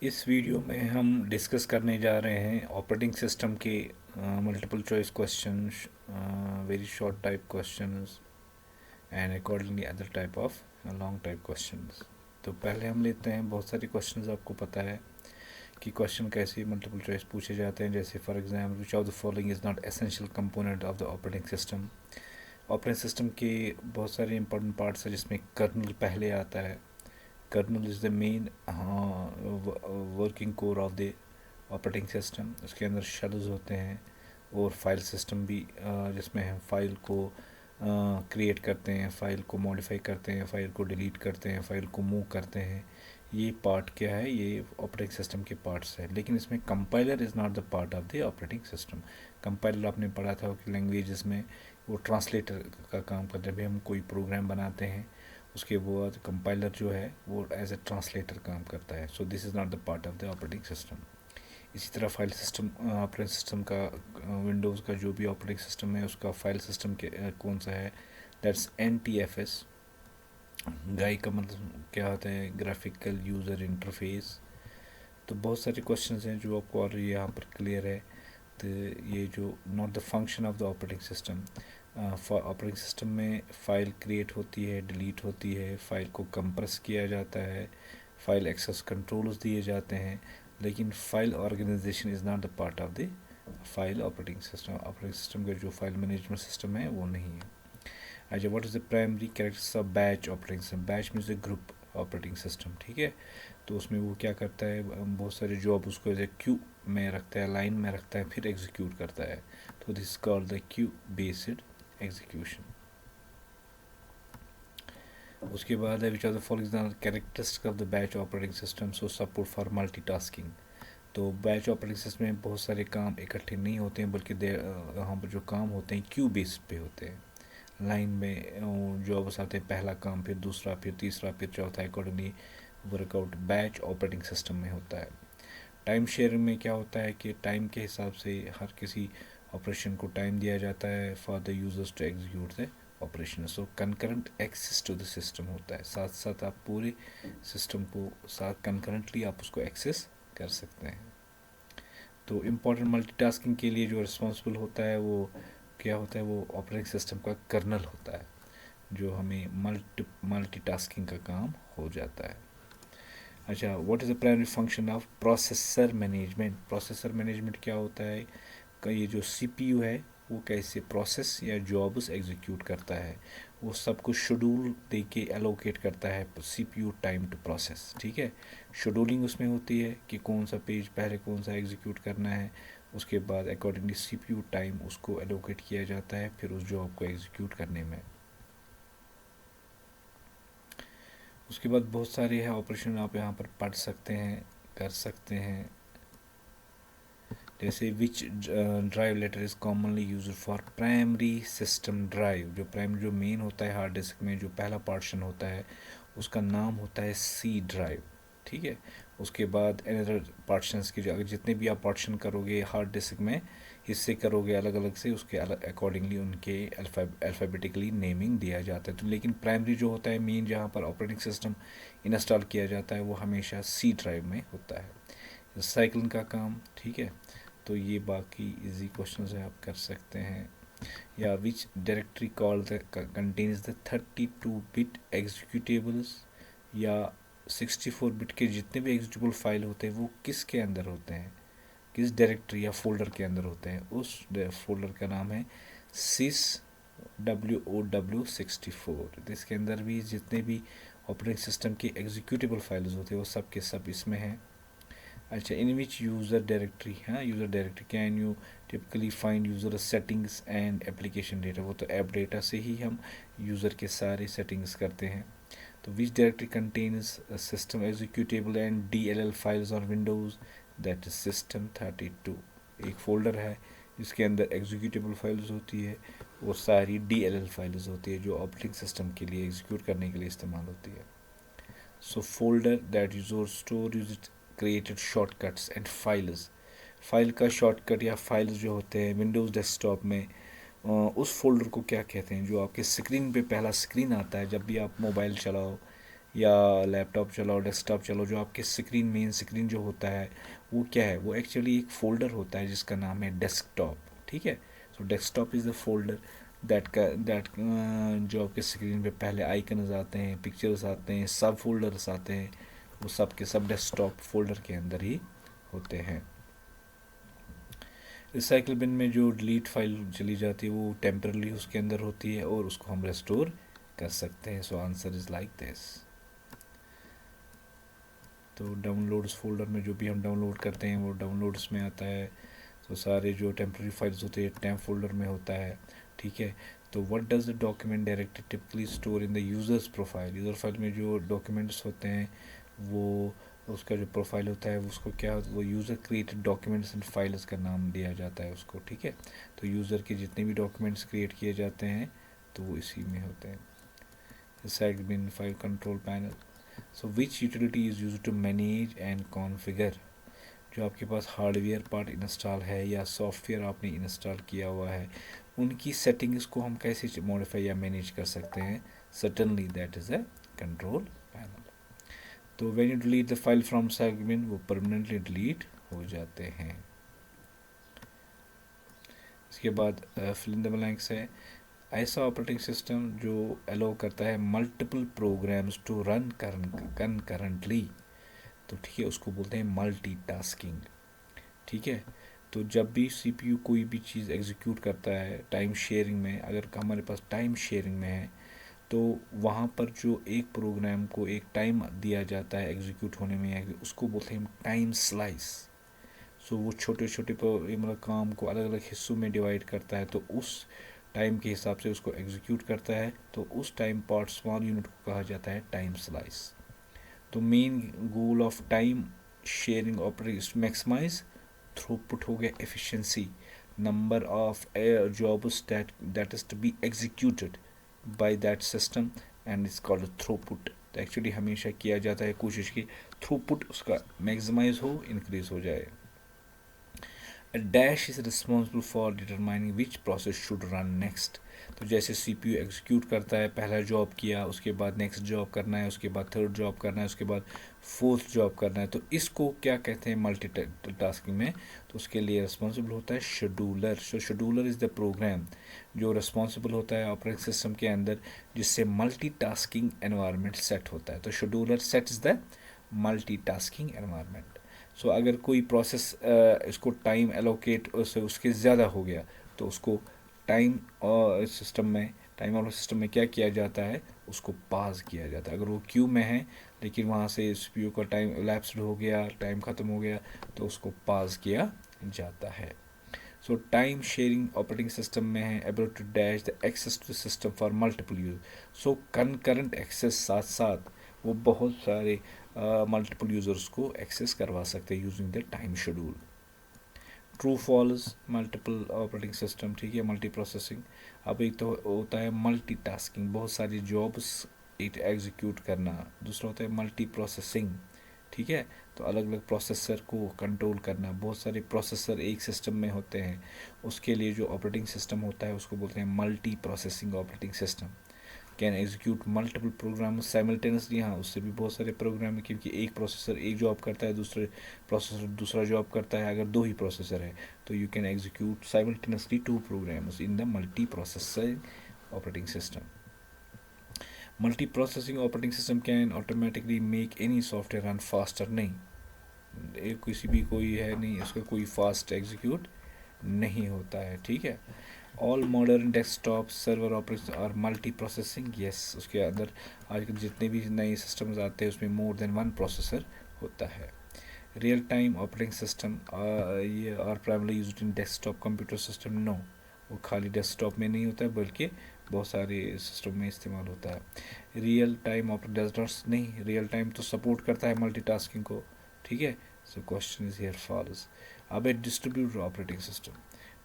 इस वीडियो में हम डिस्कस करने जा रहे हैं ऑपरेटिंग सिस्टम के multiple choice questions, very short type questions and accordingly other type of long type questions. तो पहले हम लेते हैं, बहुत सारे क्वेश्चंस आपको पता है कि क्वेश्चन कैसे मल्टीपल चॉइस पूछे जाते हैं। जैसे for example, which of the following is not essential component of the operating system. Operating system के बहुत सारे इंपॉर्टेंट पार्ट्स हैं जिसमें कर्नल पहले आता है। Kernel is the main working core of the operating system. उसके अंदर शेल्स होते हैं और फाइल सिस्टम भी, जिसमें हम फाइल को क्रिएट करते हैं, फाइल को मॉडिफाई करते हैं, फाइल को डिलीट करते हैं, फाइल को मूव करते हैं। ये पार्ट क्या है, ये ऑपरेटिंग सिस्टम के पार्ट्स है। लेकिन इसमें compiler is not the part of the operating system. Compiler आपने पढ़ा था कि लैंग्वेजेस में वो ट्रांसलेटर का काम करता है। जब भी हम कोई प्रोग्राम बनाते हैं उसके बाद कंपाइलर जो है वो एज ए ट्रांसलेटर काम करता है। सो this is not the part of the operating system. इसी तरह फाइल सिस्टम, ऑपरेटिंग सिस्टम का, विंडोज़ का जो भी ऑपरेटिंग सिस्टम है उसका फाइल सिस्टम के कौन सा है, दैट्स NTFS। गाई का मतलब क्या होता है, ग्राफिकल यूज़र इंटरफेस। तो बहुत सारे क्वेश्चंस हैं जो आपको और यहाँ पर क्लियर है। तो ये जो not the function of the operating system, operating system में फ़ाइल क्रिएट होती है, डिलीट होती है, फ़ाइल को कंप्रेस किया जाता है, फ़ाइल एक्सेस कंट्रोल्स दिए जाते हैं, लेकिन file organisation is not the part of the file operating system. Operating system का जो फाइल मैनेजमेंट सिस्टम है वो नहीं है। अच्छा, what is the primary characters of batch operating system. Batch means the group operating system, ठीक है। तो उसमें वो क्या करता है, बहुत सारे जॉब उसको एज ए क्यू में रखता है, लाइन में रखता है, फिर एग्जीक्यूट करता है। तो this called the queue based execution. उसके बाद है which are the following characteristic of the batch operating system. So support for multitasking. तो बैच ऑपरेटिंग सिस्टम में बहुत सारे काम इकट्ठे नहीं होते हैं, बल्कि यहाँ पर जो काम होते हैं क्यू बेस्ड पे होते हैं। लाइन में जॉब्स आते हैं, पहला काम, फिर दूसरा, फिर तीसरा, फिर चौथा, accordingly workout batch operating system में होता है। टाइम शेयरिंग में क्या होता है कि टाइम के हिसाब से हर किसी ऑपरेशन को टाइम दिया जाता है for the users to execute the operation. So concurrent access to the system होता है, साथ साथ आप पूरे सिस्टम को साथ कंकरेंटली आप उसको एक्सेस कर सकते हैं। तो इम्पॉर्टेंट मल्टीटास्किंग के लिए जो रिस्पॉन्सिबल होता है वो क्या होता है, वो ऑपरेटिंग सिस्टम का कर्नल होता है, जो हमें मल्टीटास्किंग का काम हो जाता है। अच्छा, what is the primary function of processor management. Processor management क्या होता है, का ये जो CPU है वो कैसे प्रोसेस या जॉब्स एग्जीक्यूट करता है, वो सब कुछ शेड्यूल दे के एलोकेट करता है CPU टाइम टू प्रोसेस, ठीक है। शेड्यूलिंग उसमें होती है कि कौन सा पेज पहले कौन सा एग्जीक्यूट करना है, उसके बाद अकॉर्डिंगली CPU टाइम उसको एलोकेट किया जाता है फिर उस जॉब को एग्जीक्यूट करने में। उसके बाद बहुत सारे हैं ऑपरेशन आप यहाँ पर पढ़ सकते हैं, कर सकते हैं। जैसे which drive letter is commonly use for primary system drive. जो प्राइमरी जो मेन होता है हार्ड डिस्क में, जो पहला पार्टीशन होता है उसका नाम होता है C ड्राइव, ठीक है। उसके बाद अनदर पार्टीशंस की जो जितने भी आप पार्टीशन करोगे हार्ड डिस्क में, हिस्से करोगे अलग अलग से, उसके अलग अकॉर्डिंगली उनके अल्फ़ाबेटिकली नेमिंग दिया जाता है। तो लेकिन प्राइमरी जो होता है मेन, जहाँ पर ऑपरेटिंग सिस्टम इंस्टॉल किया जाता है, वो हमेशा C ड्राइव में होता है। साइकिलिंग का काम, ठीक है। तो ये बाकी इजी क्वेश्चन है, आप कर सकते हैं। या which directory call the contains the 32 bit executables, या 64 बिट के जितने भी एग्जीक्यूटेबल फाइल होते हैं वो किसके अंदर होते हैं, किस डायरेक्टरी या फोल्डर के अंदर होते हैं। उस फोल्डर का नाम है सिस WOW64। इसके अंदर भी जितने भी ऑपरेटिंग सिस्टम के एग्जीक्यूटेबल फाइल्स होते हैं वो सब के सब इसमें हैं। अच्छा, इन विच यूज़र डायरेक्टरी, हाँ user directory can you typically find user settings and application data. वो तो ऐप डेटा से ही हम यूज़र के सारे सेटिंग्स करते हैं। तो which directory contains system executable and DLL files और विंडोज़, दैट इज system32। एक फोल्डर है जिसके अंदर एग्जीक्यूटेबल फाइल्स होती है और सारी DLL फाइल्स होती है जो ऑपरेटिंग सिस्टम के लिए एग्जीक्यूट करने के लिए इस्तेमाल होती है। So folder that user store use created shortcuts and files. File का शॉर्टकट या फाइल्स जो होते हैं विंडोज़ डेस्कटॉप में, उस फोल्डर को क्या कहते हैं, जो आपके स्क्रीन पे पहला स्क्रीन आता है जब भी आप मोबाइल चलाओ या लैपटॉप चलाओ, डेस्कटॉप चलाओ, जो आपके स्क्रीन, मेन स्क्रीन जो होता है वो क्या है, वो एक्चुअली एक फोल्डर होता है जिसका नाम है डेस्कटॉप, ठीक है। सो desktop is the folder that जो आपके स्क्रीन पे पहले आइकन्स आते हैं, पिक्चर्स आते हैं, सब फोल्डर्स आते हैं, वो सब के सब डेस्कटॉप फोल्डर के अंदर ही होते हैं। रिसाइकल बिन में जो डिलीट फाइल चली जाती है वो टेम्परली उसके अंदर होती है और उसको हम रेस्टोर कर सकते हैं। So answer is like this. तो डाउनलोड्स फोल्डर में जो भी हम डाउनलोड करते हैं वो डाउनलोड्स में आता है। तो सारे जो टेम्प्रेरी फाइल्स होते हैं टेम्प फोल्डर में होता है, ठीक है। तो what does the document directly typically store in the users profile, user file में जो डॉक्यूमेंट्स होते हैं वो उसका जो प्रोफाइल होता है उसको क्या, वो user created documents and files का नाम दिया जाता है उसको, ठीक है। तो यूज़र के जितने भी डॉक्यूमेंट्स क्रिएट किए जाते हैं तो वो इसी में होते हैं। Site bin file control panel. So which utility is used to manage and configure, जो आपके पास हार्डवेयर पार्ट इंस्टॉल है या सॉफ्टवेयर आपने इंस्टॉल किया हुआ है उनकी सेटिंग्स को हम कैसे मॉडिफाई या मैनेज कर सकते हैं, certainly that is a control panel. तो when you delete the file from segment वो परमानेंटली डिलीट हो जाते हैं। इसके बाद फिल इन द ब्लैंक्स है, ऐसा ऑपरेटिंग सिस्टम जो अलाउ करता है multiple programmes to run concurrently, तो ठीक है उसको बोलते हैं मल्टीटास्किंग, ठीक है। तो जब भी सीपीयू कोई भी चीज़ एग्जीक्यूट करता है टाइम शेयरिंग में, अगर हमारे पास टाइम शेयरिंग में है तो वहाँ पर जो एक प्रोग्राम को एक टाइम दिया जाता है एग्जीक्यूट होने में, उसको बोलते हैं टाइम स्लाइस। सो वो छोटे छोटे मतलब काम को अलग अलग हिस्सों में डिवाइड करता है, तो उस टाइम के हिसाब से उसको एग्जीक्यूट करता है, तो उस टाइम पार्ट स्मॉल यूनिट को कहा जाता है टाइम स्लाइस। तो main goal of time sharing operation maximise throughput हो गया, efficiency, number of jobs that is to be executed by that system and it's called throughput. तो एक्चुअली हमेशा किया जाता है कोशिश की थ्रूपुट उसका मैक्सिमाइज हो, इंक्रीज हो जाए। A dash is responsible for determining which process should run next. तो जैसे सीपीयू एग्जीक्यूट करता है, पहला जॉब किया, उसके बाद नेक्स्ट जॉब करना है, उसके बाद थर्ड जॉब करना है, उसके बाद फोर्थ जॉब करना है, तो इसको क्या कहते हैं मल्टी टास्किंग में, तो उसके लिए रिस्पॉन्सिबल होता है scheduler. So scheduler is the program जो रिस्पॉन्सिबल होता है ऑपरेटिंग सिस्टम के अंदर जिससे मल्टी टास्किंग एनवायरनमेंट सेट होता है। तो scheduler sets the multi tasking environment. So अगर कोई प्रोसेस इसको टाइम एलोकेट उसके ज़्यादा हो गया तो उसको टाइम सिस्टम में, टाइम वाले सिस्टम में क्या किया जाता है, उसको पास किया जाता है। अगर वो क्यू में है लेकिन वहाँ से सीपीयू का टाइम लैप्स्ड हो गया, टाइम ख़त्म हो गया, तो उसको पास किया जाता है। So time sharing operating system में है able to dash the access to system for multiple use. So concurrent access साथ साथ वो बहुत सारे मल्टीपल यूज़र्स को एक्सेस करवा सकते हैं using the time schedule. True false multiple operating system, ठीक है, मल्टी प्रोसेसिंग। अब एक तो होता है मल्टी टास्किंग, बहुत सारी जॉब्स एक एग्जीक्यूट करना, दूसरा होता है मल्टी प्रोसेसिंग, ठीक है, तो अलग अलग प्रोसेसर को कंट्रोल करना, बहुत सारे प्रोसेसर एक सिस्टम में होते हैं, उसके लिए जो ऑपरेटिंग सिस्टम होता है उसको बोलते हैं multi processing operating system. Can execute multiple program simultaneously, हाँ उससे भी बहुत सारे प्रोग्राम है, क्योंकि एक प्रोसेसर एक जॉब करता है, दूसरे प्रोसेसर दूसरा जॉब करता है। अगर दो ही प्रोसेसर है तो you can execute simultaneously two programs in the multiprocessor operating system. Multiprocessing operating system can automatically make any software run faster, नहीं, एक किसी भी कोई है नहीं इसका कोई फास्ट एग्जीक्यूट नहीं होता है, ठीक है। All modern desktop server operation और मल्टी प्रोसेसिंग, यस, उसके अंदर आजकल जितने भी नए सिस्टम्स आते हैं उसमें मोर देन वन प्रोसेसर होता है। रियल टाइम ऑपरेटिंग सिस्टम ये are primarily used in desktop computer system, no, वो खाली डेस्कटॉप में नहीं होता है बल्कि बहुत सारे सिस्टम में इस्तेमाल होता है। रियल टाइम ऑपरेटिंग नहीं, रियल टाइम तो सपोर्ट करता है मल्टीटास्किंग को, ठीक है। So question is here false. अब ए डिस्ट्रीब्यूटेड ऑपरेटिंग सिस्टम,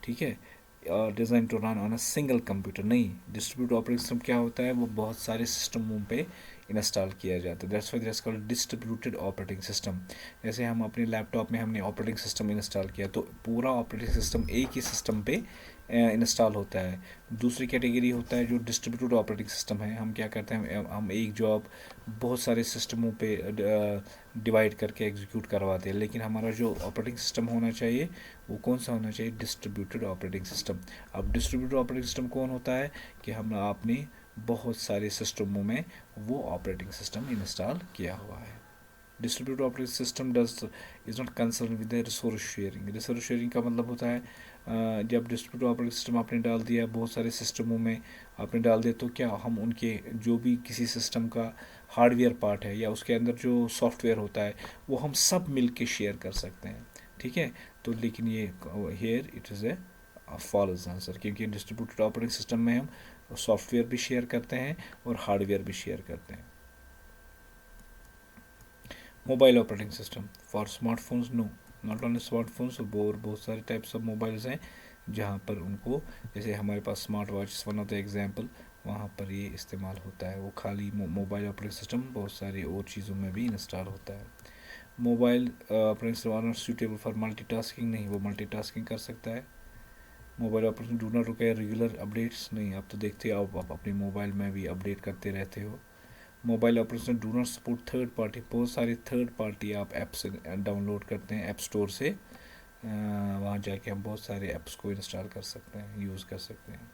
ठीक है, design to run on a single computer, नहीं, डिस्ट्रीब्यूटेड ऑपरेटिंग सिस्टम क्या होता है, वो बहुत सारे सिस्टमों पे इंस्टॉल किया जाता है। That's why that's called distributed operating system. जैसे हम अपने लैपटॉप में हमने ऑपरेटिंग सिस्टम इंस्टॉल किया तो पूरा ऑपरेटिंग सिस्टम एक ही सिस्टम पे इंस्टॉल होता है। दूसरी कैटेगरी होता है जो डिस्ट्रीब्यूटेड ऑपरेटिंग सिस्टम है। हम क्या करते हैं, हम एक जॉब बहुत सारे सिस्टमों पे डिवाइड करके एग्जीक्यूट करवाते हैं, लेकिन हमारा जो ऑपरेटिंग सिस्टम होना चाहिए वो कौन सा होना चाहिए, डिस्ट्रीब्यूटेड ऑपरेटिंग सिस्टम। अब डिस्ट्रीब्यूटेड ऑपरेटिंग सिस्टम कौन होता है कि हम आपने बहुत सारे सिस्टमों में वो ऑपरेटिंग सिस्टम इंस्टॉल किया हुआ है। Distributed operating system does is not concern with the resource sharing. Resource sharing का मतलब होता है जब डिस्ट्रीब्यूटेड ऑपरेटिंग सिस्टम आपने डाल दिया बहुत सारे सिस्टमों में आपने डाल दिया, तो क्या हम उनके जो भी किसी सिस्टम का हार्डवेयर पार्ट है या उसके अंदर जो सॉफ्टवेयर होता है वो हम सब मिल के शेयर कर सकते हैं, ठीक है। तो लेकिन ये here it is a false answer, क्योंकि डिस्ट्रीब्यूटेड ऑपरेटिंग सिस्टम में हम सॉफ्टवेयर भी शेयर करते हैं और हार्डवेयर भी शेयर करते हैं। Mobile operating system for smartphones, no not only smartphones, और बहुत सारे टाइप्स ऑफ मोबाइल्स हैं जहाँ पर उनको, जैसे हमारे पास smart watch one of the example, वहाँ पर ये इस्तेमाल होता है। वो खाली मोबाइल ऑपरेटिंग सिस्टम बहुत सारी और चीज़ों में भी इंस्टॉल होता है। Mobile operating system are not suitable for multitasking, नहीं वो मल्टीटास्किंग कर सकता है। Mobile operating do not require regular updates, नहीं आप तो देखते हो आप अपने मोबाइल में भी अपडेट करते रहते हो। Mobile operation do not support third party, बहुत सारे थर्ड पार्टी आप ऐप्स डाउनलोड करते हैं ऐप स्टोर से, वहाँ जाके हम बहुत सारे ऐप्स को इंस्टॉल कर सकते हैं, यूज़ कर सकते हैं।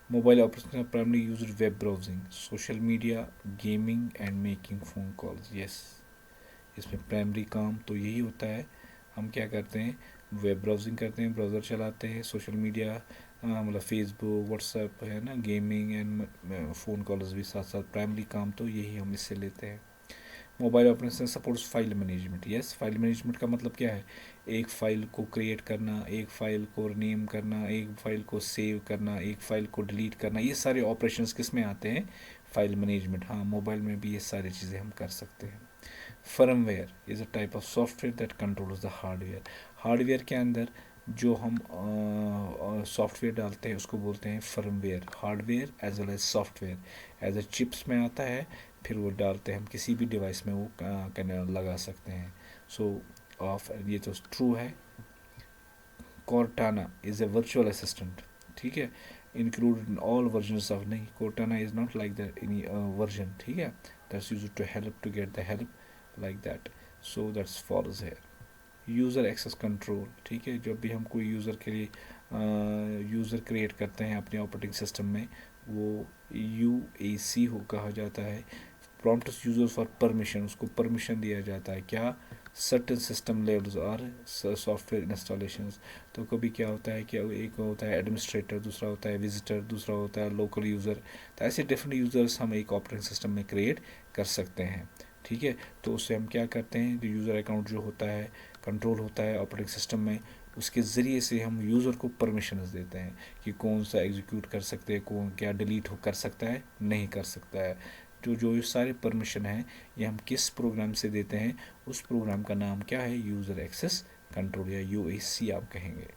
Mobile operation primary use web browsing, social media, gaming and making phone calls. Yes, इसमें प्राइमरी काम तो यही होता है, हम क्या करते हैं, वेब ब्राउजिंग करते हैं, ब्राउज़र चलाते हैं, सोशल मीडिया मतलब फेसबुक व्हाट्सएप है ना, गेमिंग एंड फ़ोन कॉल्स भी साथ साथ, प्राइमरी काम तो यही हम इससे लेते हैं। Mobile operation supports file management. Yes, file management का मतलब क्या है, एक फ़ाइल को क्रिएट करना, एक फ़ाइल को नेम करना, एक फ़ाइल को सेव करना, एक फ़ाइल को डिलीट करना, ये सारे ऑपरेशंस किस में आते हैं, फाइल मैनेजमेंट। हाँ, मोबाइल में भी ये सारी चीज़ें हम कर सकते हैं। Firmware is a type of software that controls the hardware. Hardware के अंदर जो हम सॉफ्टवेयर डालते हैं उसको बोलते हैं firmware. Hardware as well as software, as a chips में आता है, फिर वो डालते हैं हम किसी भी डिवाइस में वो लगा सकते हैं। सो ऑफ ये तो ट्रू है। Cortana is a virtual assistant, ठीक है, included in all version of, नहीं Cortana is not like that in version, ठीक है, that's used to help to get the help like that, so that's false है। User access control, ठीक है, जब भी हम कोई यूज़र के लिए यूज़र क्रिएट करते हैं अपने ऑपरेटिंग सिस्टम में, वो UAC हो कहा जाता है, प्रॉम्प्ट यूजर फॉर परमिशन, उसको परमिशन दिया जाता है, क्या, सर्टेन सिस्टम लेवल्स और सॉफ्टवेयर इंस्टॉलेशंस। तो कभी क्या होता है कि एक होता है एडमिनिस्ट्रेटर, दूसरा होता है विजिटर, दूसरा होता है लोकल यूज़र, तो ऐसे डिफरेंट यूज़र्स हम एक ऑपरेटिंग सिस्टम में क्रिएट कर सकते हैं, ठीक है। तो उससे हम क्या करते हैं, जो यूज़र अकाउंट जो होता है कंट्रोल होता है ऑपरेटिंग सिस्टम में, उसके ज़रिए से हम यूज़र को परमिशंस देते हैं कि कौन सा एग्जीक्यूट कर सकते हैं, कौन क्या डिलीट हो कर सकता है, नहीं कर सकता है। तो जो ये सारे परमिशन हैं ये हम किस प्रोग्राम से देते हैं, उस प्रोग्राम का नाम क्या है, यूज़र एक्सेस कंट्रोल या UAC आप कहेंगे।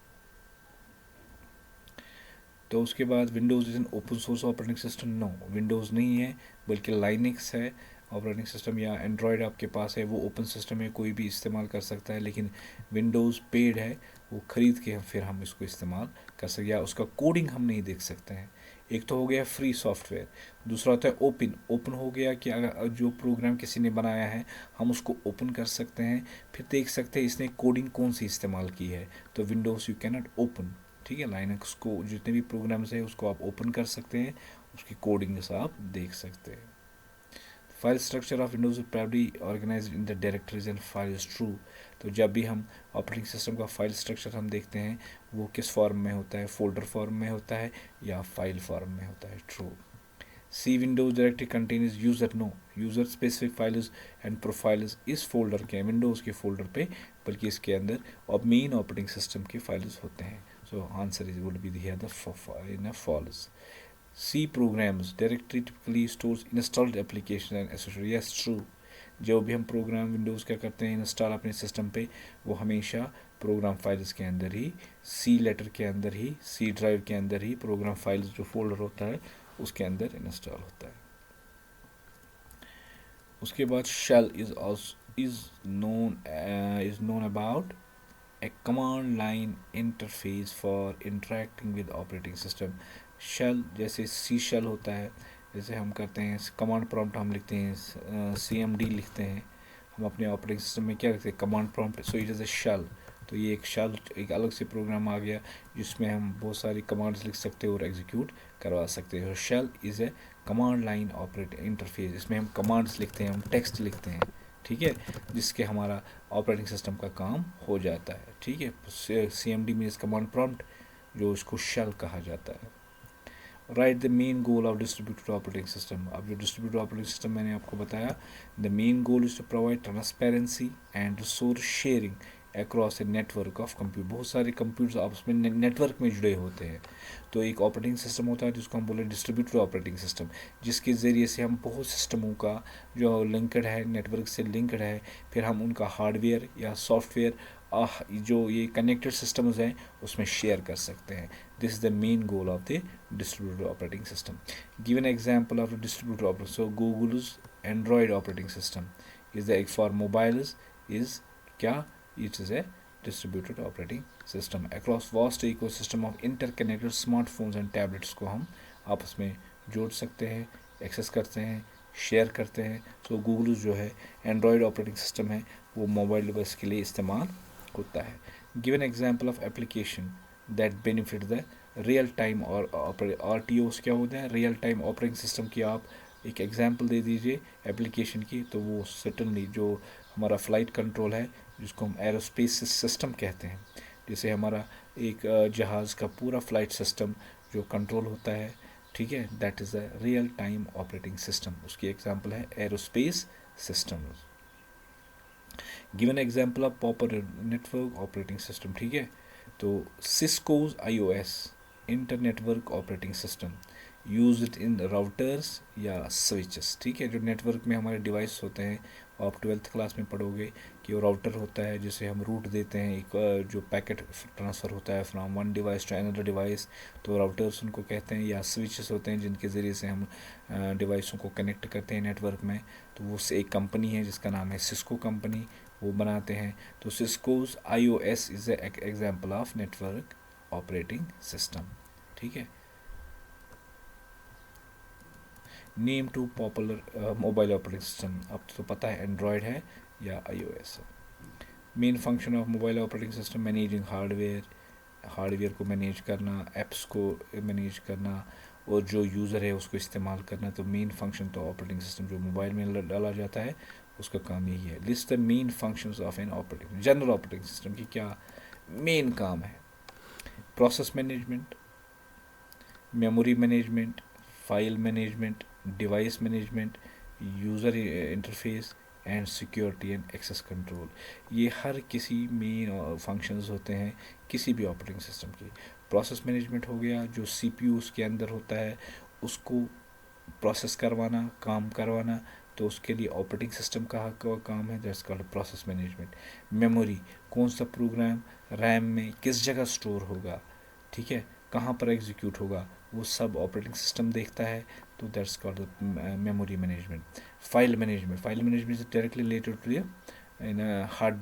तो उसके बाद Windows is an open source operating system, no Windows नहीं है बल्कि लाइनक्स है ऑपरेटिंग सिस्टम, या एंड्रॉयड आपके पास है वो ओपन सिस्टम है, कोई भी इस्तेमाल कर सकता है, लेकिन विंडोज़ पेड है, वो ख़रीद के फिर हम इसको इस्तेमाल कर सकते, या उसका कोडिंग हम नहीं देख सकते हैं। एक तो हो गया फ्री सॉफ्टवेयर, दूसरा होता है ओपन। ओपन हो गया कि अगर जो प्रोग्राम किसी ने बनाया है हम उसको ओपन कर सकते हैं, फिर देख सकते हैं इसने कोडिंग कौन सी इस्तेमाल की है, तो Windows you can not open, ठीक है। लाइनक्स को जितने भी प्रोग्राम्स हैं उसको आप ओपन कर सकते हैं, उसकी कोडिंग आप देख सकते हैं। File structure of Windows primary organised in the directories and file is true. तो जब भी हम ऑपरेटिंग सिस्टम का फाइल स्ट्रक्चर हम देखते हैं वो किस फॉर्म में होता है, फोल्डर फॉर्म में होता है या फाइल फॉर्म में होता है, true. C Windows directory contains user, no user specific files and profiles इस फोल्डर के विंडोज़ के फोल्डर पे, बल्कि इसके अंदर और मेन ऑपरेटिंग सिस्टम के फाइल्स होते हैं। So answer is would be here the false. C programs directory typically stores installed application and associated, yes true। जो भी हम प्रोग्राम विंडोज़ क्या करते हैं इंस्टॉल अपने सिस्टम पे, वो हमेशा प्रोग्राम फाइल्स के अंदर ही, C लेटर के अंदर ही, C ड्राइव के अंदर ही प्रोग्राम फाइल्स जो फोल्डर होता है उसके अंदर इंस्टॉल होता है। उसके बाद shell is known about a command line interface for interacting with operating system. Shell जैसे सी शेल होता है, जैसे हम करते हैं कमांड प्रॉम्प्ट, हम लिखते हैं CMD लिखते हैं हम अपने ऑपरेटिंग सिस्टम में, क्या करते हैं command prompt, so it is a shell. तो ये एक शेल, एक अलग से प्रोग्राम आ गया जिसमें हम बहुत सारी कमांड्स लिख सकते हैं और एग्जीक्यूट करवा सकते हैं। Shell is a command line operating interface, इसमें हम कमांड्स लिखते हैं, हम टेक्स्ट लिखते हैं, ठीक है, जिसके हमारा ऑपरेटिंग सिस्टम का काम हो जाता है, ठीक है। CMD मीन्स कमांड प्रॉम्प्ट, जो उसको शेल कहा जाता है। Right the main goal of distributed operating system. अब जो डिस्ट्रीब्यूटेड ऑपरेटिंग सिस्टम मैंने आपको बताया, the main goal is to provide transparency and resource sharing across a network of computer. बहुत सारे कंप्यूटर्स आपस में नेटवर्क में जुड़े होते हैं, तो एक ऑपरेटिंग सिस्टम होता है जिसको हम बोले डिस्ट्रीब्यूटेड ऑपरेटिंग सिस्टम, जिसके ज़रिए से हम बहुत सिस्टमों का जो लिंकड है, नेटवर्क से लिंकड है, फिर हम उनका हार्डवेयर या सॉफ्टवेयर जो ये कनेक्टेड सिस्टम्स हैं उसमें शेयर कर सकते हैं। This is the main goal of the distributed operating system. Given example of the distributed operating, so Google's Android operating system is the for mobiles is क्या, it is a distributed operating system across vast ecosystem of interconnected smartphones and tablets को हम आपस में जोड़ सकते हैं, access करते हैं, शेयर करते हैं। सो गूगल जो है एंड्रॉयड ऑपरेटिंग सिस्टम है, वो मोबाइल डिवाइस के लिए इस्तेमाल होता है। Given example of application that benefit the real time और RTOs क्या होता है, रियल टाइम ऑपरेटिंग सिस्टम की आप एक एग्जांपल दे दीजिए एप्लीकेशन की, तो वो सर्टनली जो हमारा फ़्लाइट कंट्रोल है, जिसको हम एरोस्पेस सिस्टम कहते हैं, जैसे हमारा एक जहाज़ का पूरा फ़्लाइट सिस्टम जो कंट्रोल होता है, ठीक है, that is a real time operating system, उसकी एग्जांपल है aerospace system. Given example of popular network operating system, ठीक है, तो Cisco's IOS inter network operating system use it in routers या स्विचेस, ठीक है, जो नेटवर्क में हमारे डिवाइस होते हैं, आप 12th क्लास में पढ़ोगे कि वो राउटर होता है जिसे हम रूट देते हैं, एक जो पैकेट ट्रांसफ़र होता है from one device to another device, तो राउटर्स उनको कहते हैं, या स्विचेस होते हैं जिनके ज़रिए से हम डिवाइसों को कनेक्ट करते हैं नेटवर्क में। तो वो एक कंपनी है जिसका नाम है सिस्को कंपनी, वो बनाते हैं। तो Cisco's IOS is a example of network operating system, ठीक है। Name two popular mobile operating system, अब तो पता है एंड्रॉयड है या IOS है। Main function of mobile operating system managing hardware को मैनेज करना, ऐप्स को मैनेज करना, और जो यूज़र है उसको इस्तेमाल करना। तो मेन फंक्शन तो ऑपरेटिंग सिस्टम जो मोबाइल में डाला जाता है उसका काम यही है। List the main functions of an operating general operating system की क्या मेन काम है। Process management, memory management, file management, device management, user interface and security and access control, ये हर किसी मेन फंक्शंस होते हैं किसी भी ऑपरेटिंग सिस्टम की। प्रोसेस मैनेजमेंट हो गया, जो CPU उसके अंदर होता है उसको प्रोसेस करवाना, काम करवाना, तो उसके लिए ऑपरेटिंग सिस्टम का काम है, that's called process management. Memory, कौन सा प्रोग्राम रैम में किस जगह स्टोर होगा, ठीक है, कहाँ पर एग्जीक्यूट होगा, वो सब ऑपरेटिंग सिस्टम देखता है, तो that's called memory management. File management is directly related to in hard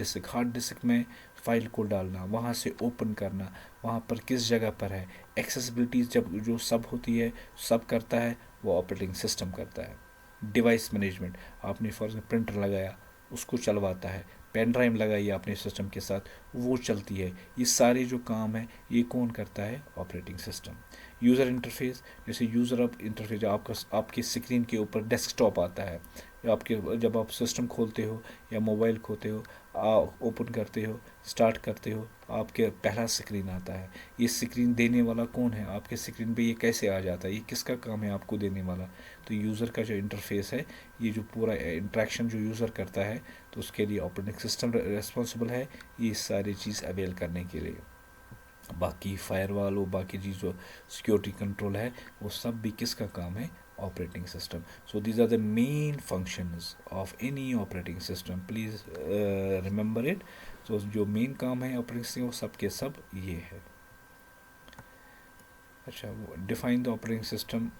disk में फ़ाइल को डालना, वहाँ से ओपन करना, वहाँ पर किस जगह पर है, एक्सेसिबिलिटी जब जो सब होती है, सब करता है वो ऑपरेटिंग सिस्टम करता है। डिवाइस मैनेजमेंट, आपने फॉर एग्जाम्पल प्रिंटर लगाया, उसको चलवाता है, पेन ड्राइव लगाई अपने सिस्टम के साथ, वो चलती है, ये सारे जो काम है ये कौन करता है, ऑपरेटिंग सिस्टम। यूज़र इंटरफेस, जैसे यूज़र अब इंटरफेस आपकी स्क्रीन के ऊपर डेस्कटॉप आता है, या आपके जब आप सिस्टम खोलते हो या मोबाइल खोलते हो, ओपन करते हो, स्टार्ट करते हो, आपके पहला स्क्रीन आता है, ये स्क्रीन देने वाला कौन है, आपके स्क्रीन पे ये कैसे आ जाता है, ये किसका काम है आपको देने वाला। तो यूज़र का जो इंटरफेस है, ये जो पूरा इंट्रैक्शन जो यूज़र करता है, तो उसके लिए ऑपरेटिंग सिस्टम रेस्पॉन्सिबल है ये सारी चीज़ अवेल करने के लिए। बाकी फायरवॉल और बाकी चीज़ जो सिक्योरिटी कंट्रोल है वो सब भी किसका काम है, operating system. So these are the main functions of any operating system, please remember it. तो जो मेन काम है ऑपरेटिंग सिस्टम वो सब के सब ये है। अच्छा, वो define the operating system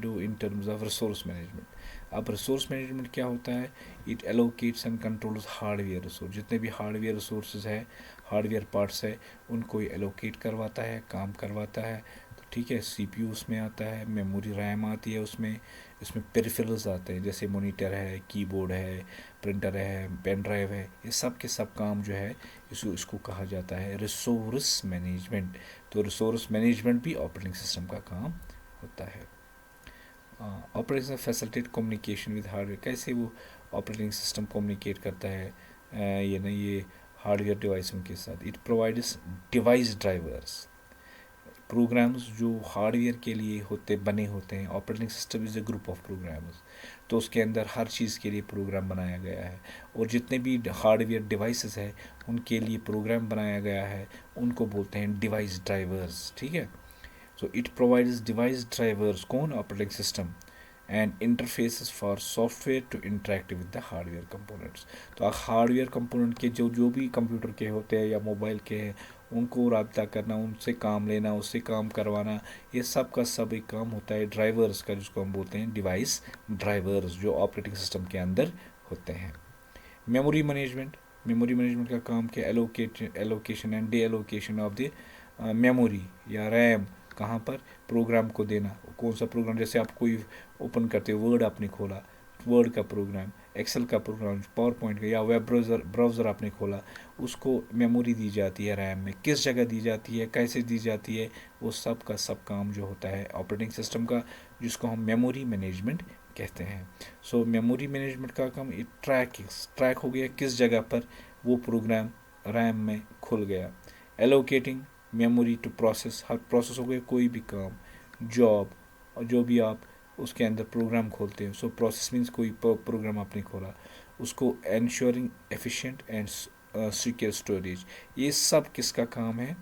do in terms of resource management. अब रिसोर्स मैनेजमेंट क्या होता है? It allocates and controls hardware resource, जितने भी हार्डवेयर रिसोर्सेज है, हार्डवेयर पार्ट्स है, उनको ये एलोकेट करवाता है, काम करवाता है। तो ठीक है, सीपीयू उसमें आता है, मेमोरी रैम आती है उसमें, इसमें पेरिफेरल्स आते हैं जैसे मॉनिटर है, कीबोर्ड है, प्रिंटर है, पेन ड्राइव है, ये सब के सब काम जो है इसको कहा जाता है रिसोर्स मैनेजमेंट। तो रिसोर्स मैनेजमेंट भी ऑपरेटिंग सिस्टम का काम होता है। Operating facilitate communication with hardware, कैसे वो ऑपरेटिंग सिस्टम कम्युनिकेट करता है ये हार्डवेयर डिवाइसों के साथ? It provides device drivers, programs जो हार्डवेयर के लिए बने होते हैं। Operating system is a group of programs, तो उसके अंदर हर चीज़ के लिए प्रोग्राम बनाया गया है, और जितने भी हार्डवेयर डिवाइसेस हैं उनके लिए प्रोग्राम बनाया गया है, उनको बोलते हैं डिवाइस ड्राइवर्स। ठीक है, so it provides device drivers, कौन? Operating system, and interfaces for software to interact with the hardware components. तो हार्डवेयर कंपोनेंट के जो जो भी कंप्यूटर के होते हैं या मोबाइल के हैं, उनको रब्ता करना, उनसे काम लेना, उससे काम करवाना, ये सब का सब एक काम होता है ड्राइवर्स का, जिसको हम बोलते हैं डिवाइस ड्राइवर्स, जो ऑपरेटिंग सिस्टम के अंदर होते हैं। मेमोरी मैनेजमेंट, मेमोरी मैनेजमेंट का काम क्या? Allocation and day allocation of the memory या रैम, कहाँ पर? प्रोग्राम को देना। कौन सा प्रोग्राम? जैसे आप कोई ओपन करते हो, वर्ड आपने खोला, वर्ड का प्रोग्राम, एक्सेल का प्रोग्राम, पावर पॉइंट का, या वेब ब्राउज़र आपने खोला, उसको मेमोरी दी जाती है रैम में, किस जगह दी जाती है, कैसे दी जाती है, वो सब का सब काम जो होता है ऑपरेटिंग सिस्टम का, जिसको हम मेमोरी मैनेजमेंट कहते हैं। सो मेमोरी मैनेजमेंट का काम ट्रैक हो गया किस जगह पर वो प्रोग्राम रैम में खुल गया। एलोकेटिंग मेमोरी टू प्रोसेस, हर प्रोसेस हो गया कोई भी काम, जॉब, और जो भी आप उसके अंदर प्रोग्राम खोलते हैं। सो प्रोसेस मीन्स कोई प्रोग्राम आपने खोला, उसको ensuring efficient and secure storage, ये सब किसका काम है?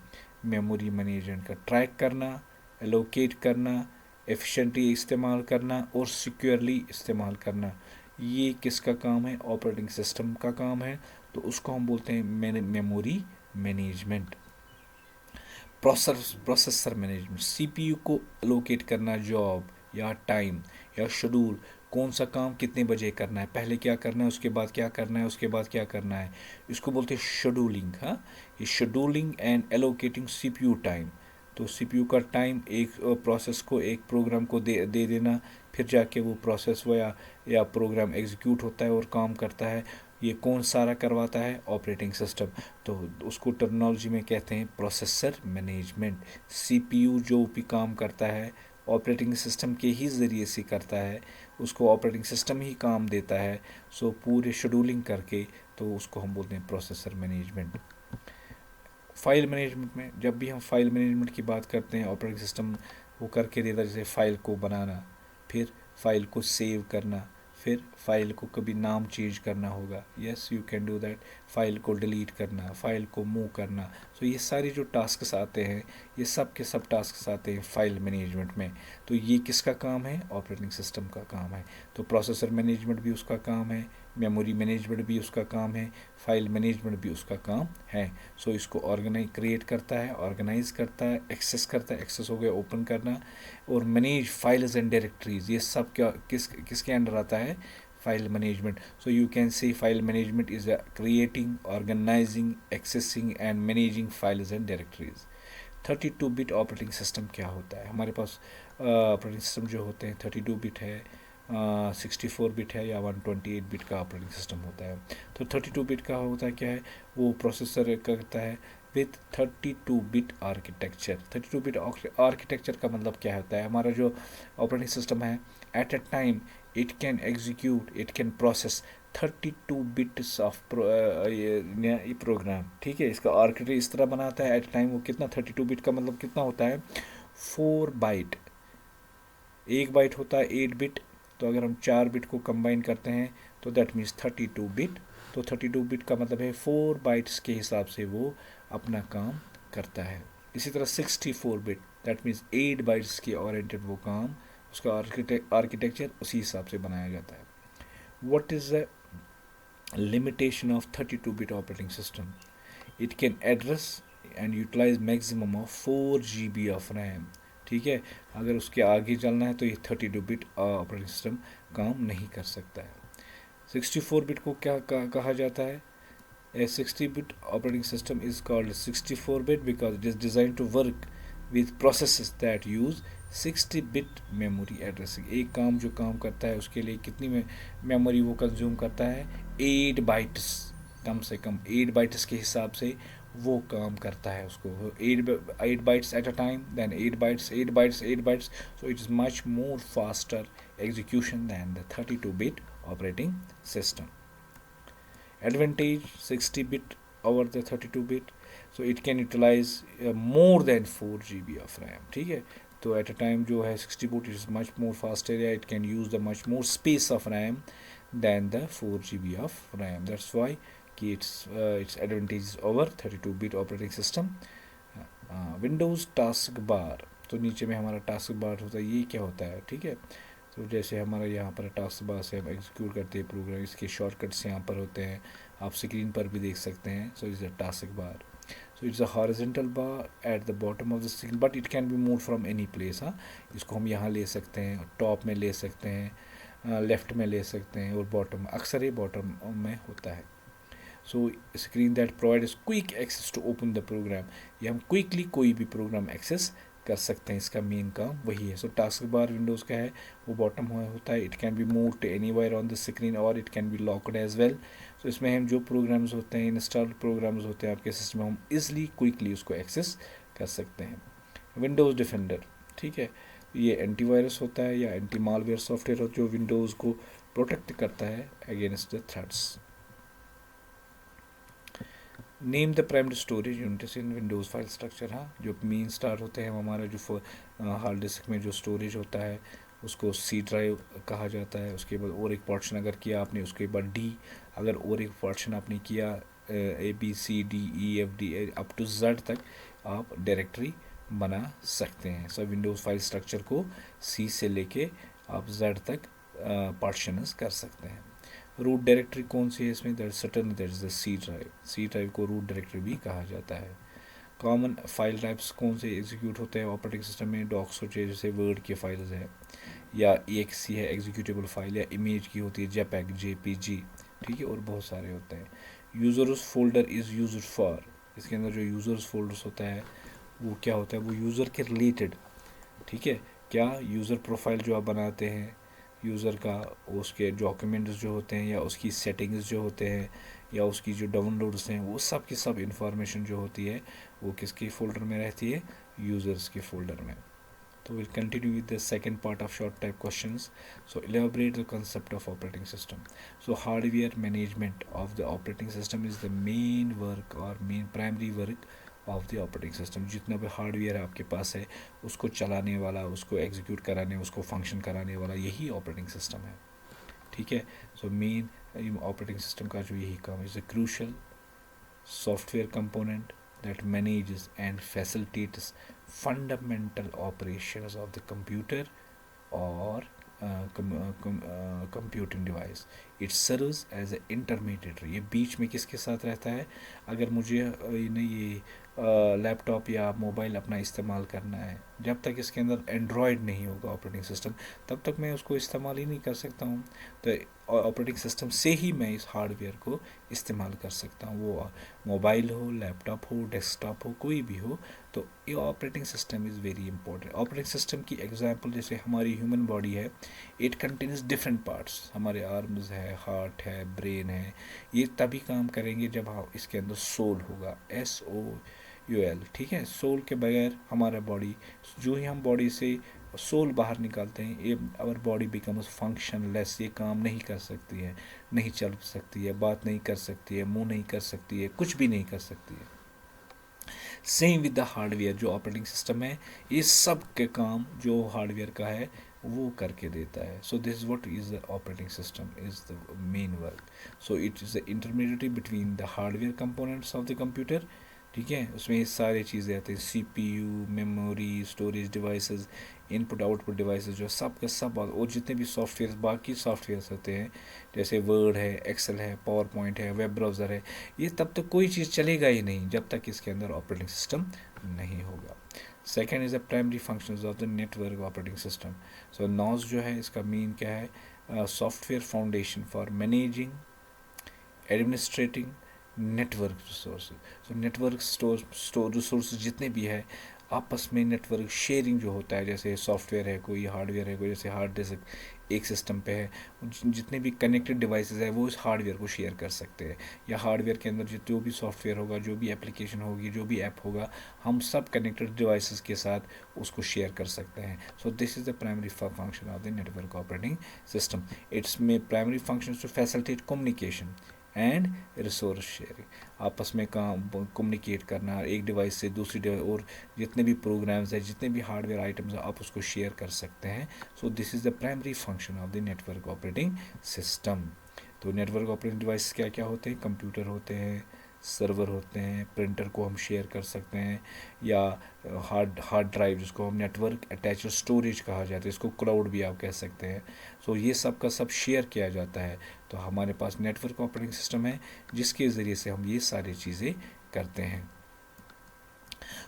मेमोरी मैनेजमेंट का। ट्रैक करना, एलोकेट करना, एफिशिएंटली इस्तेमाल करना और सिक्योरली इस्तेमाल करना, ये किसका काम है? ऑपरेटिंग सिस्टम का काम है। तो उसको हम बोलते हैं memory management. Processor management, CPU को एलोकेट करना, जॉब या टाइम या शेड्यूल, कौन सा काम कितने बजे करना है, पहले क्या करना है, उसके बाद क्या करना है, उसके बाद क्या करना है, इसको बोलते हैं शेड्यूलिंग। हाँ, ये scheduling and allocating CPU time. तो सीपीयू का टाइम एक प्रोसेस को, एक प्रोग्राम को दे देना, फिर जाके वो प्रोसेस वो या प्रोग्राम एग्जीक्यूट होता है और काम करता है। ये कौन सारा करवाता है? Operating system. तो उसको टर्मिनोलॉजी में कहते हैं प्रोसेसर मैनेजमेंट। सीपीयू जो भी काम करता है ऑपरेटिंग सिस्टम के ही ज़रिए से करता है, उसको ऑपरेटिंग सिस्टम ही काम देता है। सो पूरे शेड्यूलिंग करके, तो उसको हम बोलते हैं प्रोसेसर मैनेजमेंट। फाइल मैनेजमेंट में, जब भी हम फाइल मैनेजमेंट की बात करते हैं, ऑपरेटिंग सिस्टम वो करके देता है, जैसे फाइल को बनाना, फिर फाइल को सेव करना, फिर फाइल को कभी नाम चेंज करना होगा, yes you can do that, file को डिलीट करना, फाइल को मूव करना। सो ये सारे जो टास्क आते हैं, ये सब के सब टास्क आते हैं फाइल मैनेजमेंट में। तो ये किसका काम है? ऑपरेटिंग सिस्टम का काम है। तो प्रोसेसर मैनेजमेंट भी उसका काम है, मेमोरी मैनेजमेंट भी उसका काम है, फाइल मैनेजमेंट भी उसका काम है। सो इसको ऑर्गेनाइज क्रिएट करता है, ऑर्गेनाइज करता है, एक्सेस करता है, एक्सेस हो गया ओपन करना, और मैनेज फाइल्स एंड डायरेक्टरीज, ये सब क्या किसके अंडर आता है? File management. So you can say file management is creating, organising, accessing and managing files and directories. 32 bit operating system क्या होता है? हमारे पास ऑपरेटिंग सिस्टम जो होते हैं 32 बिट है, 64 बिट है, या 128 बिट का ऑपरेटिंग सिस्टम होता है। तो 32 बिट का होता है क्या है? वो प्रोसेसर करता है with 32 bit architecture. 32 bit architecture का मतलब क्या होता है? हमारा जो ऑपरेटिंग सिस्टम है, eight a time it can execute, it can process 32 bits of ये प्रोग्राम। ठीक है, इसका आर्किटेक्चर इस तरह बनाता है एट टाइम, वो कितना 32 बिट का मतलब कितना होता है? 4 बाइट। एक बाइट होता है 8 बिट, तो अगर हम 4 बिट को कंबाइन करते हैं तो दैट मीन्स 32 बिट। तो 32 बिट का मतलब है 4 बाइट्स के हिसाब से वो अपना काम करता है। इसी तरह 64 बिट, दैट मीन्स 8 बाइट्स के ओरिएंटेड वो काम, उसका आर्किटेक्चर उसी हिसाब से बनाया जाता है। What is the limitation of 32-bit operating system? It can address and utilize maximum of 4 GB of RAM। ठीक है। अगर उसके आगे चलना है तो ये 32 बिट ऑपरेटिंग सिस्टम काम नहीं कर सकता है। 64 बिट को क्या कहा जाता है? A 60-bit operating system is called 64-bit because it is designed to work with processes that use 60-bit memory addressing। एक काम जो काम करता है उसके लिए कितनी मेमोरी वो कंज्यूम करता है? 8 बाइट्स, कम से कम 8 बाइट्स के हिसाब से वो काम करता है उसको। 8 bytes at a time, then 8 bytes, so it is much more faster execution than the 32-bit operating system. Advantage 60-bit over the 32-bit, so it can utilize more than 4 GB of RAM, ठीक है। तो at a time जो है 60-bit is much more faster, yeah, it can use the much more space of RAM than the 4 GB of RAM, that's why कि its advantage over 32-bit operating system। Windows task bar, तो नीचे में हमारा task bar होता है, ये क्या होता है, ठीक है। तो जैसे हमारा यहाँ पर टास्क बार से हम एग्जीक्यूट करते हैं प्रोग्राम, इसके शॉर्टकट्स यहाँ पर होते हैं, आप स्क्रीन पर भी देख सकते हैं। So it's a task bar, so it's a horizontal bar at the bottom of the screen, but it can be move from any place. हाँ, इसको हम यहाँ ले सकते हैं, टॉप में ले सकते हैं, लेफ्ट में ले सकते हैं, और बॉटम, अक्सर ये बॉटम में होता है। So screen that provides quick access to open the program, ये हम क्विकली कोई भी प्रोग्राम एक्सेस कर सकते हैं, इसका मेन काम वही है। सो टास्क बार विंडोज़ का है, वो बॉटम होता है। It can be move to anywhere on the screen और it can be locked as well. So इसमें हम जो प्रोग्राम्स होते हैं, इंस्टॉल प्रोग्राम्स होते हैं आपके सिस्टम में, हम ईजिली क्विकली उसको एक्सेस कर सकते हैं। विंडोज़ डिफेंडर, ठीक है, ये एंटीवायरस होता है या एंटी मालवेयर सॉफ्टवेयर हो जो विंडोज़ को प्रोटेक्ट करता है against the threats. Name the primary storage units in Windows file structure. हाँ, जो मेन स्टार होते हैं हमारा, जो हार्ड डिस्क में जो स्टोरेज होता है उसको सी ड्राइव कहा जाता है। उसके बाद और एक पोर्शन अगर किया आपने, उसके बाद डी, अगर और एक पोर्शन आपने किया ABCDEFD अप टू Z तक आप डायरेक्टरी बना सकते हैं। सब विंडोज़ फाइल स्ट्रक्चर को सी से लेके आप Z तक पार्टीशंस कर सकते हैं। रूट डायरेक्टरी कौन सी है इसमें? That is the C drive. C drive को रूट डायरेक्टरी भी कहा जाता है। कॉमन फाइल टाइप्स कौन से एग्जीक्यूट होते हैं ऑपरेटिंग सिस्टम में? डॉक्स होते हैं, जैसे वर्ड की फाइल्स है, या EXE है एग्जीक्यूटेबल फाइल, या इमेज की होती है JPEG JPG, ठीक है, और बहुत सारे होते हैं। Users folder is used for, इसके अंदर जो यूज़र्स फोल्डर्स होता है वो क्या होता है? वो यूज़र के रिलेटेड, ठीक है, क्या यूज़र प्रोफाइल जो आप बनाते हैं यूज़र का, उसके डॉक्यूमेंट्स जो होते हैं या उसकी सेटिंग्स जो होते हैं या उसकी जो डाउनलोड्स हैं, वो सब की सब इंफॉर्मेशन जो होती है वो किसके फोल्डर में रहती है? यूज़र्स के फोल्डर में। तो we'll continue with the second part of short type questions. So elaborate the concept of operating system. So hardware management of the operating system is the main work or main primary work of the operating system. जितना भी hardware आपके पास है उसको चलाने वाला, उसको execute कराने, उसको फंक्शन कराने वाला यही ऑपरेटिंग सिस्टम है, ठीक है। सो मेन ऑपरेटिंग सिस्टम का जो यही काम is a crucial software component that manages and facilitates fundamental operations of the computer or computing device. It serves as an intermediary। ये बीच में किसके साथ रहता है? अगर मुझे ये लैपटॉप या मोबाइल अपना इस्तेमाल करना है, जब तक इसके अंदर एंड्रॉयड नहीं होगा ऑपरेटिंग सिस्टम, तब तक मैं उसको इस्तेमाल ही नहीं कर सकता हूँ। तो ऑपरेटिंग सिस्टम से ही मैं इस हार्डवेयर को इस्तेमाल कर सकता हूँ, वो मोबाइल हो, लैपटॉप हो, डेस्कटॉप हो, कोई भी हो। तो ये operating system is very important. Operating system की एग्जांपल जैसे हमारी ह्यूमन बॉडी है, इट कंटेन्स डिफरेंट पार्ट्स, हमारे आर्म्स है, हार्ट है, ब्रेन है, ये तभी काम करेंगे जब इसके अंदर सोल होगा, SOUL, ठीक है। सोल के बगैर हमारा बॉडी, जो ही हम बॉडी से सोल बाहर निकालते हैं, ये आवर बॉडी बिकम्स फंक्शनलेस, ये काम नहीं कर सकती है, नहीं चल सकती है, बात नहीं कर सकती है, मुंह नहीं कर सकती है, कुछ भी नहीं कर सकती है। सेम विद द हार्डवेयर, जो ऑपरेटिंग सिस्टम है ये सब के काम जो हार्डवेयर का है वो करके देता है। So this what is the operating system is the main work. So it is the intermediate between the hardware components of the computer, ठीक है। उसमें ये सारी चीज़ें आती हैं, CPU, memory, storage devices, input output devices, जो सब के सब, और जितने भी सॉफ्टवेयर, बाकी सॉफ्टवेयर्स होते हैं जैसे वर्ड है, एक्सेल है, पावर पॉइंट है, वेब ब्राउज़र है, ये तब तक कोई चीज़ चलेगा ही नहीं जब तक इसके अंदर ऑपरेटिंग सिस्टम नहीं होगा। Second is the primary functions of the network operating system. So NOS जो है इसका मीन क्या है, software foundation for managing administrating network resources. So network store resources जितने भी है आपस में नेटवर्क शेयरिंग जो होता है, जैसे सॉफ्टवेयर है, कोई हार्डवेयर है, कोई जैसे हार्ड डिस्क एक सिस्टम पे है, जितने भी कनेक्टेड डिवाइसेस है वो इस हार्डवेयर को शेयर कर सकते हैं, या हार्डवेयर के अंदर जो भी सॉफ्टवेयर होगा, जो भी एप्लीकेशन होगी, जो भी ऐप होगा, हम सब कनेक्टेड डिवाइसेस के साथ उसको शेयर कर सकते हैं. So this is the primary function of the network operating system. It's main primary function to facilitate communication and resource sharing. आपस में काम कम्युनिकेट करना एक डिवाइस से दूसरी डिवाइस, और जितने भी प्रोग्राम्स हैं, जितने भी हार्डवेयर आइटम्स हैं, आप उसको शेयर कर सकते हैं. So this is the primary function of the network operating system. तो नेटवर्क ऑपरेटिंग डिवाइस क्या क्या होते हैं, कंप्यूटर होते हैं, सर्वर होते हैं, प्रिंटर को हम शेयर कर सकते हैं, या हार्ड ड्राइव जिसको हम नेटवर्क अटैच्ड स्टोरेज कहा जाता है, इसको क्लाउड भी आप कह सकते हैं. सो ये सब का सब शेयर किया जाता है. तो हमारे पास नेटवर्क ऑपरेटिंग सिस्टम है जिसके ज़रिए से हम ये सारी चीज़ें करते हैं.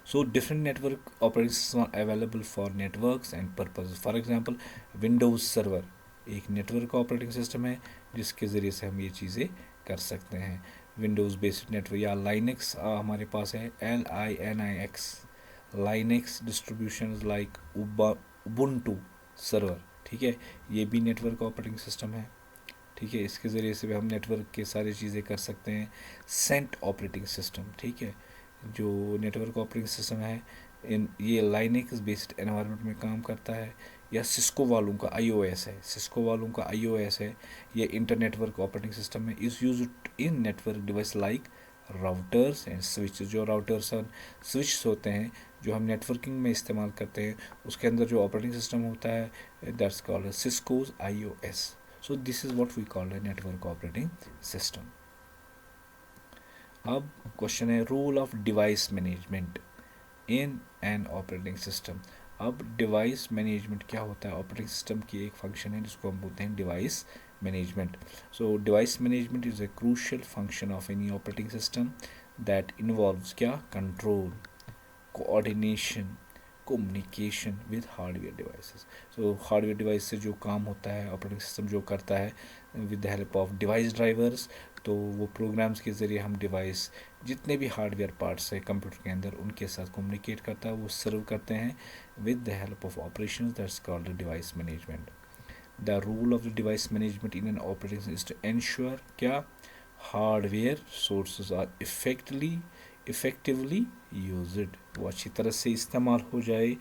So different network operating system are available for networks and purpose. For example Windows server एक नेटवर्क ऑपरेटिंग सिस्टम है जिसके ज़रिए से हम ये चीज़ें कर सकते हैं. विंडोज़ बेस्ड नेटवर्क, या लाइनक्स हमारे पास है, LINIX, Linux distribution like Ubuntu server. ठीक है, ये भी नेटवर्क ऑपरेटिंग सिस्टम है. ठीक है, इसके ज़रिए से भी हम नेटवर्क के सारी चीज़ें कर सकते हैं. सेंट ऑपरेटिंग सिस्टम, ठीक है, जो नेटवर्क ऑपरेटिंग सिस्टम है ये लाइनक्स बेस्ड एनवायरनमेंट में काम करता है. या सिस्को वालों का iOS है, सिस्को वालों का iOS है, ये इंटरनेटवर्क ऑपरेटिंग सिस्टम है. Is use in network device like routers and switch. जो राउटर्स और स्विच होते हैं जो हम नेटवर्किंग में इस्तेमाल करते हैं, उसके अंदर जो ऑपरेटिंग सिस्टम होता है that's called Cisco's iOS. So this is what we call a network operating system. अब क्वेश्चन है role of device management in an operating system. अब डिवाइस मैनेजमेंट क्या होता है, ऑपरेटिंग सिस्टम की एक फंक्शन है जिसको हम बोलते हैं device management. So device management is a crucial function of any operating system that involves क्या, control, coordination, communication with hardware devices. So hardware device से जो काम होता है ऑपरेटिंग सिस्टम जो करता है with the help of device drivers, तो वो प्रोग्राम्स के ज़रिए हम डिवाइस जितने भी हार्डवेयर पार्ट्स है कंप्यूटर के अंदर उनके साथ कम्युनिकेट करता है, वो सर्व करते हैं with the help of operation. That's called the device management. The rule of the device management in an operating is to ensure क्या, hardware sources are effectively used, वो अच्छी तरह से इस्तेमाल हो जाए,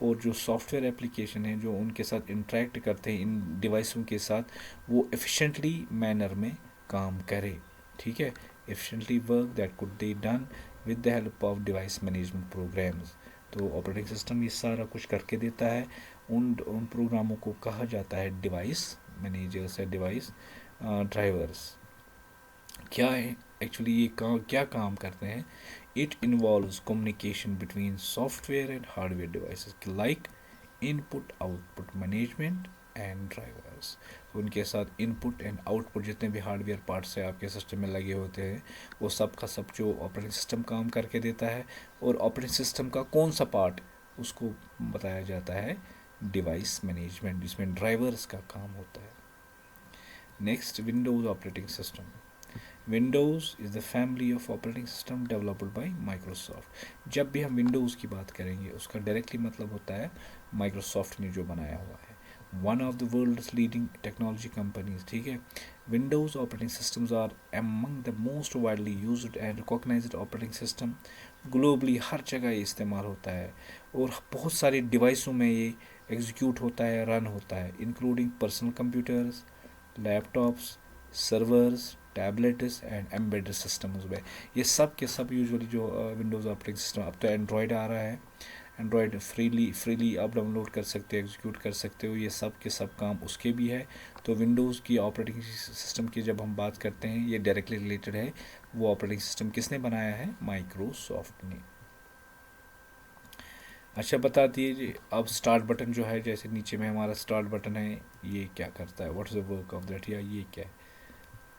और जो सॉफ्टवेयर एप्लीकेशन है जो उनके साथ इंटरेक्ट करते हैं इन डिवाइसों के साथ, वो एफिशिएंटली मैनर में काम करे. ठीक है, efficiently work that could be done with the help of device management programs. तो ऑपरेटिंग सिस्टम ये सारा कुछ करके देता है. उन प्रोग्रामों को कहा जाता है डिवाइस मैनेजर्स या डिवाइस ड्राइवर्स. क्या है एक्चुअली ये क्या काम करते हैं, it involves communication between software and hardware devices like input output management and drivers. उनके साथ इनपुट एंड आउटपुट जितने भी हार्डवेयर पार्ट्स है आपके सिस्टम में लगे होते हैं, वो सब का सब जो ऑपरेटिंग सिस्टम काम करके देता है, और ऑपरेटिंग सिस्टम का कौन सा पार्ट उसको बताया जाता है डिवाइस मैनेजमेंट, जिसमें ड्राइवर्स का काम होता है. Next, Windows operating system. Windows is the family of operating system developed by Microsoft. जब भी हम विंडोज़ की बात करेंगे उसका डायरेक्टली मतलब होता है माइक्रोसॉफ्ट ने जो बनाया हुआ है, one of the world's leading technology companies. ठीक है, Windows operating systems are among the most widely used and recognized operating system. Globally हर जगह ये इस्तेमाल होता है और बहुत सारी डिवाइसों में ये एग्जीक्यूट होता है, रन होता है, including personal computers, laptops, servers, tablets and embedded systems में. ये सब के सब यूजुअली जो विंडोज़ ऑपरेटिंग सिस्टम, अब तो एंड्रॉयड आ रहा है, एंड्रॉयड फ्रीली आप डाउनलोड कर सकते हो, एग्जीक्यूट कर सकते हो, ये सब के सब काम उसके भी है. तो विंडोज़ की ऑपरेटिंग सिस्टम की जब हम बात करते हैं ये डायरेक्टली रिलेटेड है, वो ऑपरेटिंग सिस्टम किसने बनाया है, माइक्रोसॉफ्ट ने. अच्छा बता दीजिए, अब स्टार्ट बटन जो है, जैसे नीचे में हमारा स्टार्ट बटन है, ये क्या करता है, what is the work of that, या ये क्या है.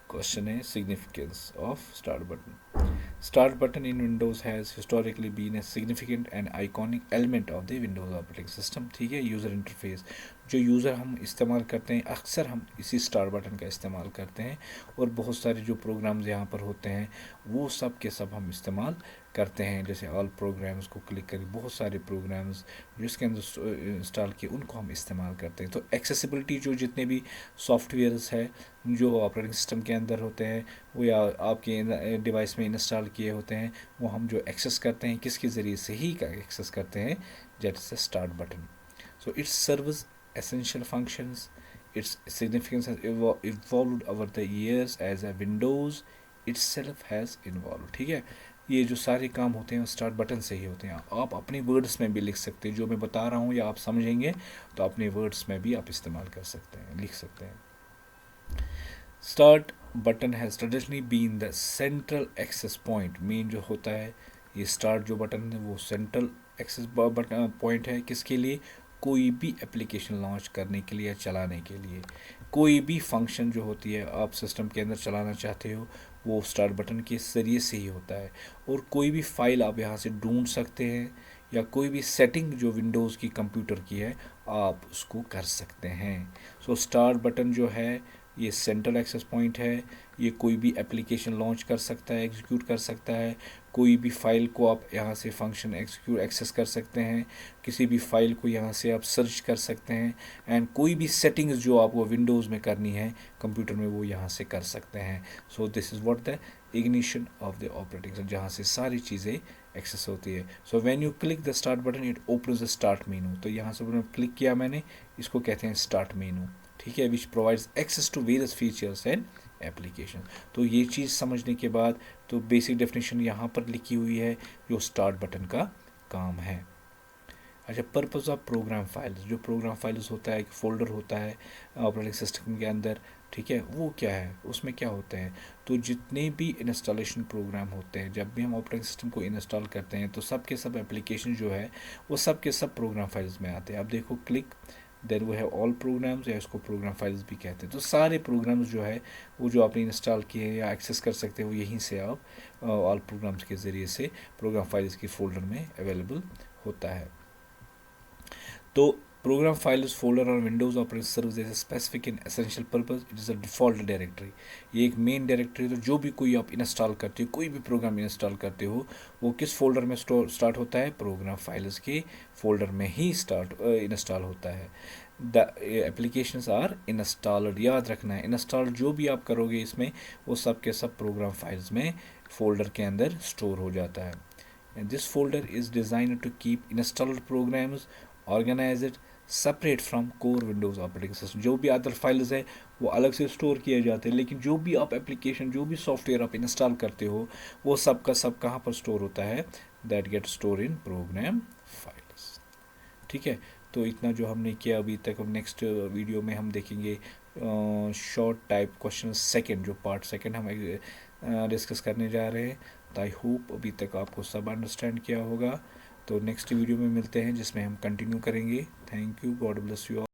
क्वेश्चन है significance of start button. Start button in Windows has historically been a significant and iconic element of the Windows operating system. ठीक है, यूज़र इंटरफेस जो यूज़र हम इस्तेमाल करते हैं, अक्सर हम इसी स्टार्ट बटन का इस्तेमाल करते हैं, और बहुत सारे जो प्रोग्राम्स यहाँ पर होते हैं वो सब के सब हम इस्तेमाल करते हैं। जैसे ऑल प्रोग्राम्स को क्लिक करें, बहुत सारे प्रोग्राम्स जो इसके अंदर इंस्टॉल किए उनको हम इस्तेमाल करते हैं। तो एक्सेसिबिलिटी जो जितने भी सॉफ्टवेयर्स है जो ऑपरेटिंग सिस्टम के अंदर होते हैं, वो या आपके डिवाइस में इंस्टॉल किए होते हैं, वो हम जो एक्सेस करते हैं किसके ज़रिए से ही का एक्सेस करते हैं, that is the start button. So it's serves essential functions. Its significance has evolved over the years as a Windows itself has evolved. ठीक है, ये जो सारे काम होते हैं स्टार्ट बटन से ही होते हैं। आप अपने वर्ड्स में भी लिख सकते हैं, जो मैं बता रहा हूँ या आप समझेंगे तो अपने वर्ड्स में भी आप इस्तेमाल कर सकते हैं, लिख सकते हैं। Start button has traditionally been the central access point. Main जो होता है ये स्टार्ट जो बटन है वो सेंट्रल एक्सेस बटन पॉइंट है, किसके लिए, कोई भी एप्लीकेशन लॉन्च करने के लिए या चलाने के लिए। कोई भी फंक्शन जो होती है आप सिस्टम के अंदर चलाना चाहते हो वो स्टार्ट बटन के ज़रिए से ही होता है। और कोई भी फाइल आप यहाँ से ढूंढ सकते हैं, या कोई भी सेटिंग जो विंडोज़ की कंप्यूटर की है आप उसको कर सकते हैं। सो स्टार्ट बटन जो है ये सेंट्रल एक्सेस पॉइंट है, ये कोई भी एप्लीकेशन लॉन्च कर सकता है, एग्जीक्यूट कर सकता है, कोई भी फाइल को आप यहाँ से फंक्शन एग्जीक्यूट एक्सेस कर सकते हैं, किसी भी फाइल को यहाँ से आप सर्च कर सकते हैं, एंड कोई भी सेटिंग्स जो आपको विंडोज़ में करनी है कंप्यूटर में वो यहाँ से कर सकते हैं। So this is what the ignition of the operating system, जहाँ से सारी चीज़ें एक्सेस होती है। So when you click the start button it opens the start menu. तो यहाँ से क्लिक किया मैंने, इसको कहते हैं स्टार्ट मेनू। ठीक है, which provides access to various features and application. तो ये चीज़ समझने के बाद तो बेसिक डेफिनेशन यहाँ पर लिखी हुई है जो स्टार्ट बटन का काम है। अच्छा, पर्पज़ ऑफ प्रोग्राम फाइल्स, जो प्रोग्राम फाइल्स होता है एक फ़ोल्डर होता है ऑपरेटिंग सिस्टम के अंदर, ठीक है, वो क्या है, उसमें क्या होता है, तो जितने भी इंस्टॉलेशन प्रोग्राम होते हैं, जब भी हम ऑपरेटिंग सिस्टम को इंस्टॉल करते हैं तो सब के सब एप्लीकेशन जो है वो सब के सब प्रोग्राम फाइल्स में आते हैं। आप देखो क्लिक देन वो है ऑल प्रोग्राम्स, या इसको प्रोग्राम फाइल्स भी कहते हैं। तो सारे प्रोग्राम्स जो है वो जो आपने इंस्टॉल किए हैं या एक्सेस कर सकते हैं वो यहीं से आप ऑल प्रोग्राम्स के ज़रिए से प्रोग्राम फाइल्स की फ़ोल्डर में अवेलेबल होता है। तो प्रोग्राम फाइल्स फोल्डर और Windows operating serves as a specific and essential purpose, it is a default directory. ये एक मेन डायरेक्टरी, तो जो भी कोई आप इंस्टॉल करते हो, कोई भी प्रोग्राम इंस्टॉल करते हो वो किस फोल्डर में स्टार्ट होता है, प्रोग्राम फाइल्स के फोल्डर में ही इंस्टॉल होता है। द एप्लीकेशंस आर इंस्टॉल्ड, याद रखना है इंस्टॉल जो भी आप करोगे इसमें वो सब के सब प्रोग्राम फाइल्स में फोल्डर के अंदर स्टोर हो जाता है। And this folder is designed to keep installed programs organized separate from core Windows operating system। जो भी अदर फाइल्स है वो अलग से स्टोर किए जाते हैं, लेकिन जो भी आप एप्लीकेशन जो भी सॉफ्टवेयर आप इंस्टॉल करते हो वो सब का सब कहाँ पर स्टोर होता है, that get store in program files. ठीक है, तो इतना जो हमने किया अभी तक, हम नेक्स्ट वीडियो में हम देखेंगे शॉर्ट टाइप क्वेश्चन सेकंड, जो पार्ट सेकंड हम डिस्कस करने जा रहे हैं। तो आई होप अभी तक आपको सब अंडरस्टैंड किया होगा। तो नेक्स्ट वीडियो में मिलते हैं जिसमें हम कंटिन्यू करेंगे। Thank you, God bless you all.